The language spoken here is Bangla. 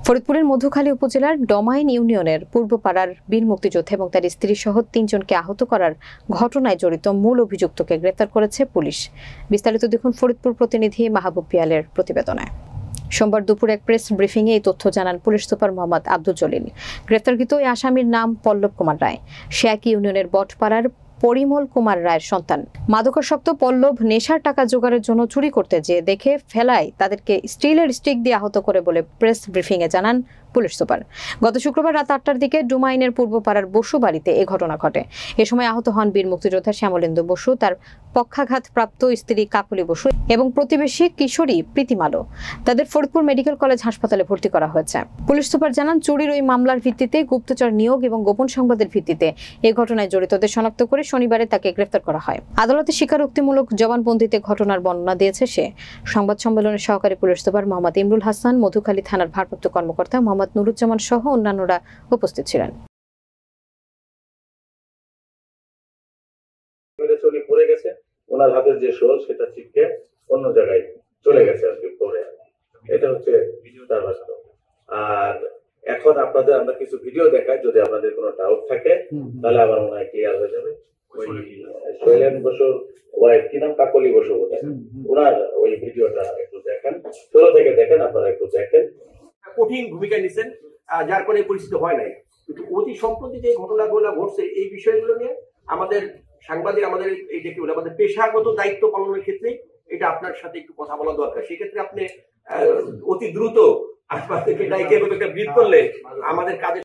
ফরিদপুরের মধুখালী উপজেলার ডমাইন ইউনিয়নের পূর্বপাড়ার বীর মুক্তিযোদ্ধা এবং তার স্ত্রী সহ ৩ জনকে আহত করার ঘটনায় জড়িত মূল অভিযুক্তকে গ্রেফতার করেছে পুলিশ। বিস্তারিত দেখুন ফরিদপুর প্রতিনিধি মাহবুব পিয়ালের প্রতিবেদনে। সোমবার দুপুরে এক প্রেস ব্রিফিংয়ে এই তথ্য জানান পুলিশ সুপার মোহাম্মদ আব্দুল জলিল। গ্রেফতারকৃত ওই আসামির নাম পল্লব কুমার রায়। সে একই ইউনিয়নের বটপাড়ার পরিমল কুমার রায়ের সন্তান। মাদকাসক্ত পল্লব নেশার টাকা জোগাড়ের জন্য চুরি করতে যেয়ে দেখে ফেলায় তাদেরকে স্টিলের স্টিক দিয়ে আহত করে বলে প্রেস ব্রিফিংয়ে জানান পুলিশ সুপার। গত শুক্রবার রাত ৮টার দিকে ডুমাইনের পূর্বপাড়ার বসু বাড়িতে এ ঘটনা ঘটে। এ সময় আহত হন বীর মুক্তিযোদ্ধা শ্যামলেন্দু বসু, তার পক্ষাঘাতপ্রাপ্ত স্ত্রী কাকলি বসু এবং প্রতিবেশী কিশোরী প্রীতিমালো। তাদের ফরিদপুর মেডিকেল কলেজ হাসপাতালে ভর্তি করা হয়েছে। পুলিশ সুপার জানান, চুরির ওই মামলার ভিত্তিতে গুপ্তচর নিয়োগ এবং গোপন সংবাদের ভিত্তিতে এই ঘটনায় জড়িতদের শনাক্ত করে শনিবারে তাকে গ্রেফতার করা হয়। আদালতে স্বীকারোক্তিমূলক জবানবন্দিতে ঘটনার বর্ণনা দিয়েছে সে। সংবাদ সম্মেলনে সহকারী পুলিশ সুপার মোহাম্মদ ইমরুল হাসান, মধুখালী থানার ভারপ্রাপ্ত কর্মকর্তা মোহাম্মদ নুরুজ্জামান সহ অন্যান্যরা উপস্থিত ছিলেন। পড়ে গেছে, ওনার হাতের যে শোল সেটা ছিটকে অন্য জায়গায় চলে গেছে আর কি পড়ে। এটা হচ্ছে তার বাস্তব। আর এখন আপনাদের আমরা কিছু ভিডিও দেখাই, যদি আপনাদের কোনো ডাউট থাকে তাহলে আমার মনে হয় ক্লিয়ার হয়ে যাবে। শৈলেন বসুর ওয়াইফ কি নাম, কাকলি বসু বোধহয়, ওনার ওই ভিডিওটা একটু দেখেন, শুরু থেকে দেখেন, আপনারা একটু দেখেন। কঠিন ভূমিকা নিচ্ছেন, যার কোনো পরিস্থিতি হয় নাই। কিন্তু অতি সম্প্রতি যে ঘটনাগুলো ঘটছে এই বিষয়গুলো নিয়ে আমাদের সাংবাদিক, আমাদের এইটা কি বলে, আমাদের পেশাগত দায়িত্ব পালনের ক্ষেত্রে এটা আপনার সাথে একটু কথা বলা দরকার। সেক্ষেত্রে আপনি অতি দ্রুত আশপাশ থেকে ডাইকে একটা ব্রিফ করলে আমাদের কাজে